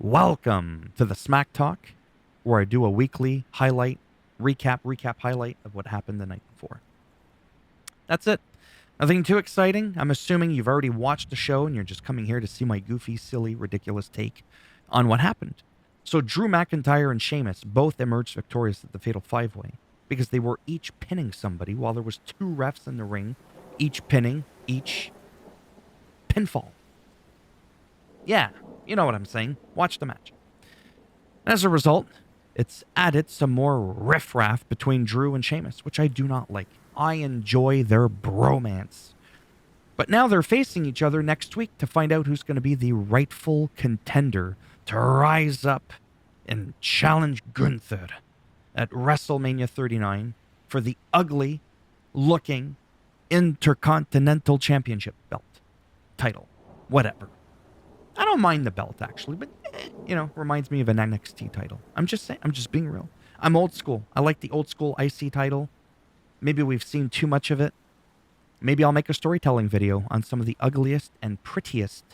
Welcome to the Smack Talk, where I do a weekly recap highlight of what happened the night before. That's it. Nothing too exciting. I'm assuming you've already watched the show and you're just coming here to see my goofy, silly, ridiculous take on what happened. So Drew McIntyre and Sheamus both emerged victorious at the Fatal 5-Way because they were each pinning somebody while there was two refs in the ring, each pinning, each pinfall. Yeah, you know what I'm saying. Watch the match. As a result, it's added some more riffraff between Drew and Sheamus, which I do not like. I enjoy their bromance. But now they're facing each other next week to find out who's going to be the rightful contender to rise up and challenge Gunther at WrestleMania 39 for the ugly-looking Intercontinental Championship belt. Title. Whatever. I don't mind the belt, actually, but, reminds me of an NXT title. I'm just saying, I'm just being real. I'm old school. I like the old school IC title. Maybe we've seen too much of it. Maybe I'll make a storytelling video on some of the ugliest and prettiest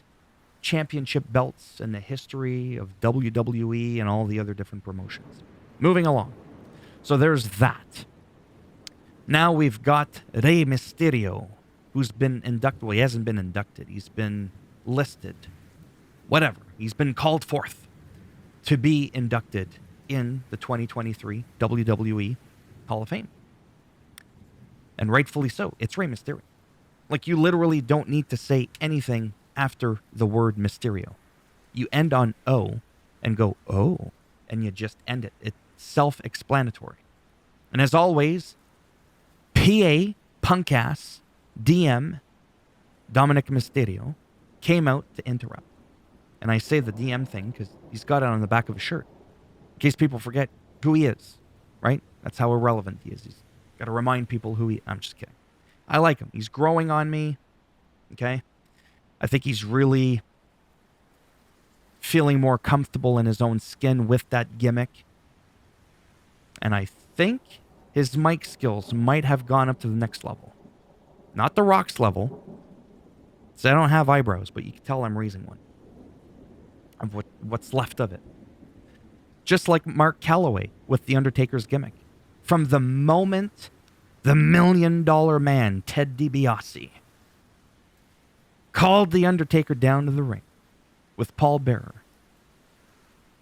championship belts in the history of WWE and all the other different promotions. Moving along. So there's that. Now we've got Rey Mysterio, who's been inducted. Well, he hasn't been inducted. He's been listed. Whatever. He's been called forth to be inducted in the 2023 WWE Hall of Fame. And rightfully so. It's Rey Mysterio. Like, you literally don't need to say anything after the word Mysterio. You end on O and go, oh, and you just end it. It's self-explanatory. And as always, PA, punk-ass, DM, Dominic Mysterio, came out to interrupt. And I say the DM thing because he's got it on the back of his shirt. In case people forget who he is, right? That's how irrelevant he is. He's got to remind people who he... I'm just kidding. I like him. He's growing on me, okay? I think he's really feeling more comfortable in his own skin with that gimmick. And I think his mic skills might have gone up to the next level. Not the Rock's level. So I don't have eyebrows, but you can tell I'm raising one. Of what's left of it. Just like Mark Calloway with The Undertaker's gimmick. From the moment the $1 Million Man, Ted DiBiase, called The Undertaker down to the ring with Paul Bearer,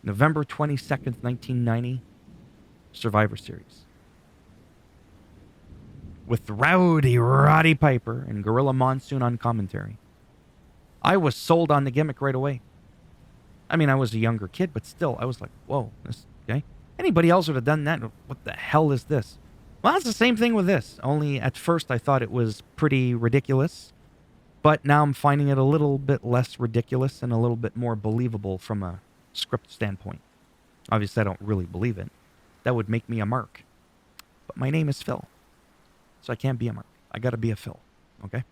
November 22nd, 1990, Survivor Series. With Rowdy Roddy Piper and Gorilla Monsoon on commentary. I was sold on the gimmick right away. I mean, I was a younger kid, but still, I was like, whoa, this, okay? Anybody else would have done that? What the hell is this? Well, it's the same thing with this. Only at first I thought it was pretty ridiculous, but now I'm finding it a little bit less ridiculous and a little bit more believable from a script standpoint. Obviously, I don't really believe it. That would make me a Mark. But my name is Phil, so I can't be a Mark. I got to be a Phil, okay?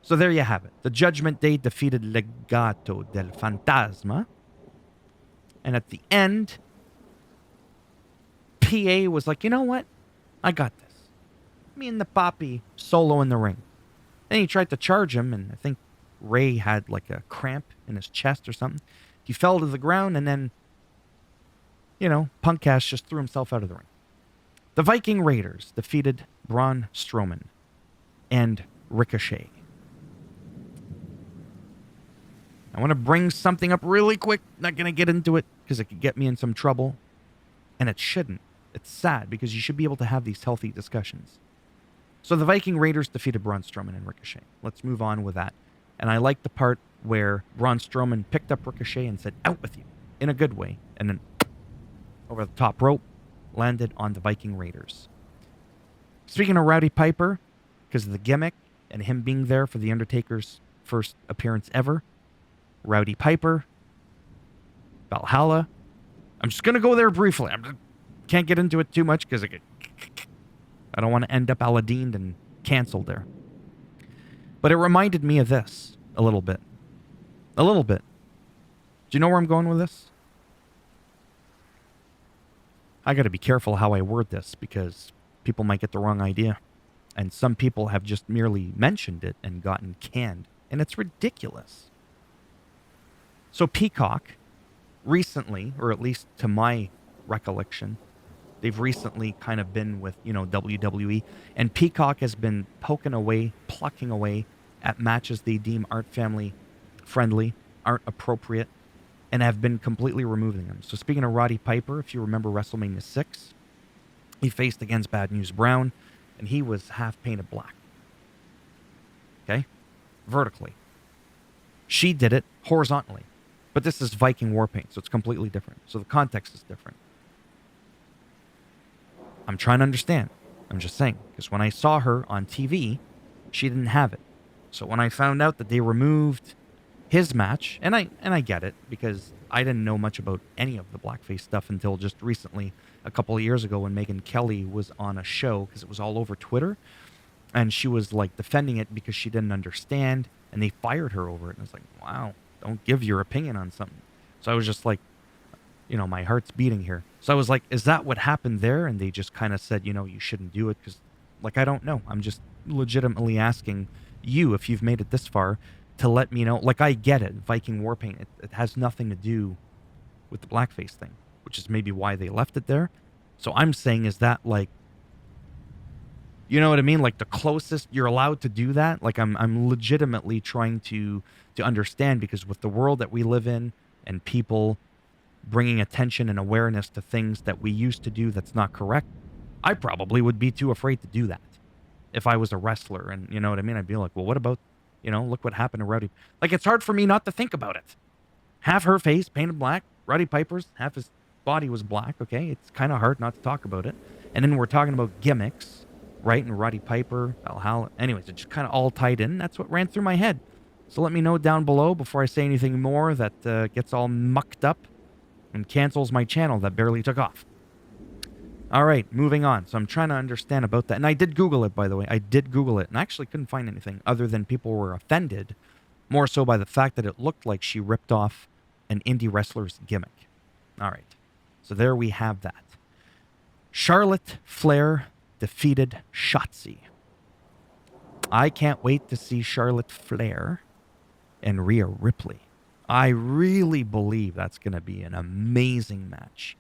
So there you have it. The Judgment Day defeated Legado del Fantasma. And at the end, PA was like, you know what? I got this. Me and the Poppy solo in the ring. Then he tried to charge him, and I think Ray had like a cramp in his chest or something. He fell to the ground, and then, Punk Ass just threw himself out of the ring. The Viking Raiders defeated Braun Strowman and Ricochet. I want to bring something up really quick. Not going to get into it because it could get me in some trouble. And it shouldn't. It's sad because you should be able to have these healthy discussions. So the Viking Raiders defeated Braun Strowman and Ricochet. Let's move on with that. And I like the part where Braun Strowman picked up Ricochet and said, out with you, in a good way. And then over the top rope, landed on the Viking Raiders. Speaking of Rowdy Piper, because of the gimmick and him being there for The Undertaker's first appearance ever, Rowdy Piper, Valhalla. I'm just going to go there briefly. Can't get into it too much because I don't want to end up Aladdin and canceled there. But it reminded me of this a little bit. A little bit. Do you know where I'm going with this? I got to be careful how I word this because people might get the wrong idea. And some people have just merely mentioned it and gotten canned. And it's ridiculous. So Peacock recently, or at least to my recollection, they've recently kind of been with, WWE, and Peacock has been poking away, plucking away at matches they deem aren't family friendly, aren't appropriate, and have been completely removing them. So speaking of Roddy Piper, if you remember WrestleMania 6, he faced against Bad News Brown, and he was half painted black. Okay? Vertically. She did it horizontally. But this is Viking war paint, so it's completely different. So the context is different. I'm trying to understand. I'm just saying. Because when I saw her on TV, she didn't have it. So when I found out that they removed his match, and I get it, because I didn't know much about any of the blackface stuff until just recently, a couple of years ago, when Megyn Kelly was on a show, because it was all over Twitter, and she was like defending it because she didn't understand, and they fired her over it. And it's like, wow, don't give your opinion on something. So I was just like, my heart's beating here. So I was like, is that what happened there? And they just kind of said, you shouldn't do it because, I don't know. I'm just legitimately asking you, if you've made it this far, to let me know. I get it. Viking war paint, it has nothing to do with the blackface thing, which is maybe why they left it there. So I'm saying, is that you know what I mean? The closest you're allowed to do that? I'm legitimately trying to understand, because with the world that we live in and people bringing attention and awareness to things that we used to do that's not correct, I probably would be too afraid to do that if I was a wrestler. And you know what I mean? I'd be like, well, what about, look what happened to Rowdy. It's hard for me not to think about it. Half her face painted black, Roddy Piper's, half his body was black, okay? It's kind of hard not to talk about it. And then we're talking about gimmicks, right? And Roddy Piper, Valhalla. Anyways, it just kind of all tied in. That's what ran through my head. So let me know down below before I say anything more that gets all mucked up and cancels my channel that barely took off. All right, moving on. So I'm trying to understand about that. And I did Google it, by the way. I did Google it, and I actually couldn't find anything other than people were offended, more so by the fact that it looked like she ripped off an indie wrestler's gimmick. All right, so there we have that. Charlotte Flair defeated Shotzi. I can't wait to see Charlotte Flair and Rhea Ripley. I really believe that's going to be an amazing match.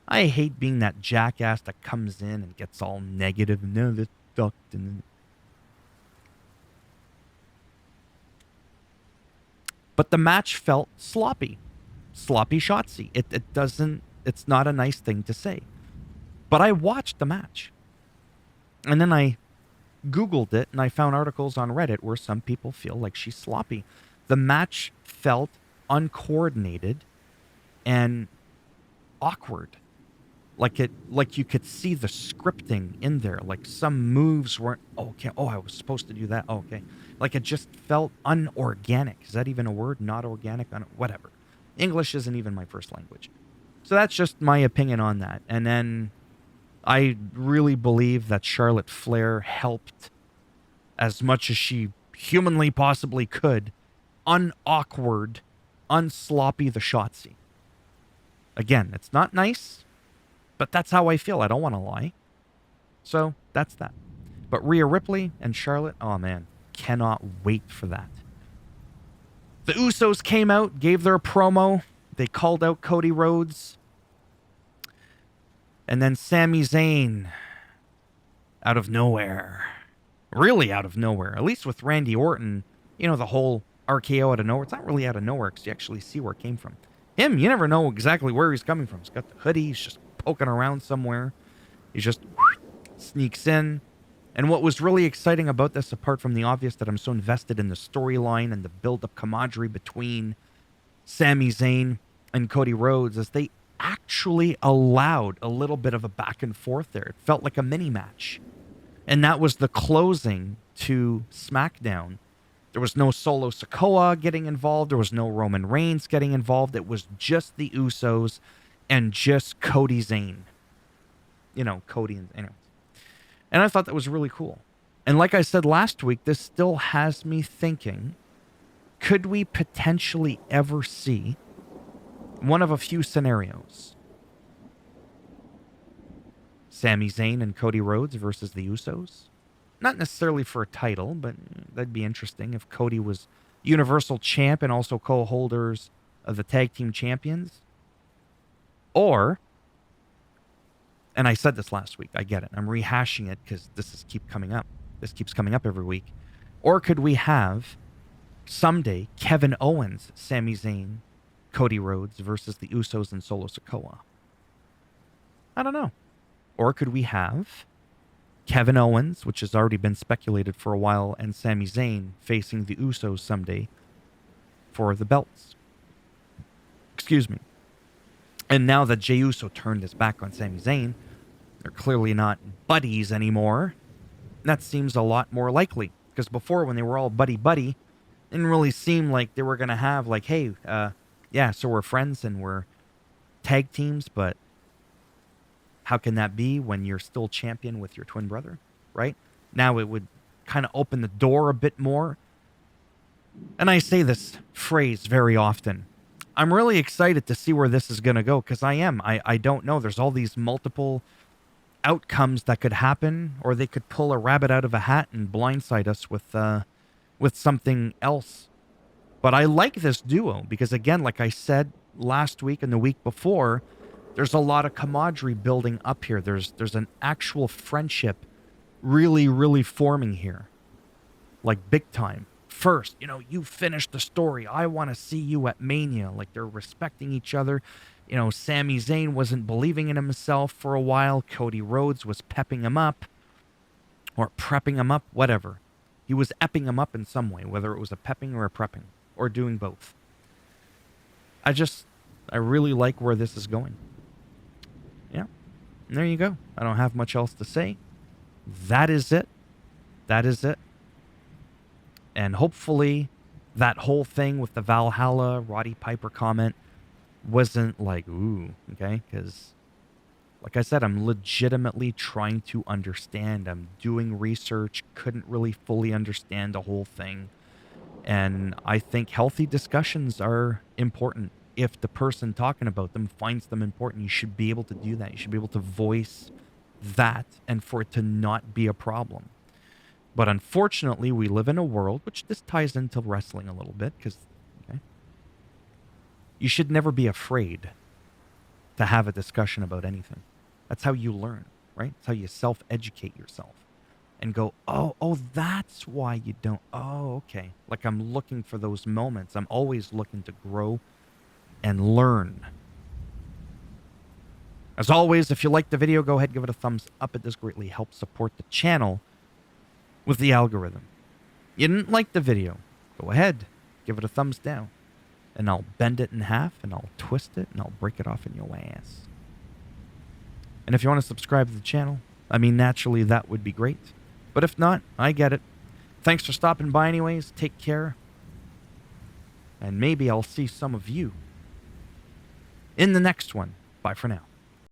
I hate being that jackass that comes in and gets all negative. No, this sucked. But the match felt sloppy. Sloppy Shotzi. It's not a nice thing to say. But I watched the match. And then I Googled it, and I found articles on Reddit where some people feel like she's sloppy. The match felt uncoordinated and awkward. Like you could see the scripting in there. Like some moves weren't, okay, I was supposed to do that. Okay. It just felt unorganic. Is that even a word? Not organic? Whatever. English isn't even my first language. So that's just my opinion on that. And then I really believe that Charlotte Flair helped as much as she humanly possibly could unawkward, unsloppy the Shotzi. Again, it's not nice, but that's how I feel. I don't want to lie. So that's that. But Rhea Ripley and Charlotte, oh man, cannot wait for that. The Usos came out, gave their promo. They called out Cody Rhodes. And then Sami Zayn, out of nowhere. Really out of nowhere. At least with Randy Orton, the whole RKO out of nowhere. It's not really out of nowhere because you actually see where it came from. Him, you never know exactly where he's coming from. He's got the hoodie. He's just poking around somewhere. He just sneaks in. And what was really exciting about this, apart from the obvious that I'm so invested in the storyline and the build-up camaraderie between Sami Zayn and Cody Rhodes, is they actually allowed a little bit of a back and forth there. It felt like a mini match. And that was the closing to SmackDown. There was no Solo Sikoa getting involved. There was no Roman Reigns getting involved. It was just the Usos and just Cody Zayn. Cody and anyways. And I thought that was really cool. And like I said last week, this still has me thinking, could we potentially ever see one of a few scenarios? Sami Zayn and Cody Rhodes versus the Usos. Not necessarily for a title, but that'd be interesting if Cody was Universal Champ and also co-holders of the Tag Team Champions. Or, and I said this last week, I get it. I'm rehashing it because this keeps coming up. This keeps coming up every week. Or could we have someday Kevin Owens, Sami Zayn, Cody Rhodes versus the Usos and Solo Sikoa? I don't know. Or could we have Kevin Owens, which has already been speculated for a while, and Sami Zayn facing the Usos someday for the belts? Excuse me. And now that Jey Uso turned his back on Sami Zayn, they're clearly not buddies anymore. That seems a lot more likely. Because before, when they were all buddy-buddy, it didn't really seem like they were going to have, like, hey, yeah, so we're friends and we're tag teams, but how can that be when you're still champion with your twin brother, right? Now it would kind of open the door a bit more. And I say this phrase very often. I'm really excited to see where this is going to go, because I am. I don't know. There's all these multiple outcomes that could happen, or they could pull a rabbit out of a hat and blindside us with something else. But I like this duo because, again, like I said last week and the week before, there's a lot of camaraderie building up here. There's an actual friendship really, really forming here. Like big time. First, you finish the story. I want to see you at Mania. Like, they're respecting each other. Sami Zayn wasn't believing in himself for a while. Cody Rhodes was pepping him up. Or prepping him up, whatever. He was epping him up in some way, whether it was a pepping or a prepping. Or doing both. I really like where this is going. Yeah. And there you go. I don't have much else to say. That is it. That is it. And hopefully that whole thing with the Valhalla Roddy Piper comment wasn't like, ooh, okay? Because, like I said, I'm legitimately trying to understand. I'm doing research, couldn't really fully understand the whole thing. And I think healthy discussions are important. If the person talking about them finds them important, you should be able to do that. You should be able to voice that and for it to not be a problem. But unfortunately, we live in a world, which this ties into wrestling a little bit, because you should never be afraid to have a discussion about anything. That's how you learn, right? That's how you self-educate yourself and go, oh, that's why you don't. Oh, okay. Like, I'm looking for those moments. I'm always looking to grow and learn. As always, if you liked the video, go ahead, give it a thumbs up. It does greatly help support the channel with the algorithm. You didn't like the video, go ahead, give it a thumbs down. And I'll bend it in half, and I'll twist it, and I'll break it off in your ass. And if you want to subscribe to the channel, naturally, that would be great. But if not, I get it. Thanks for stopping by anyways. Take care. And maybe I'll see some of you in the next one. Bye for now.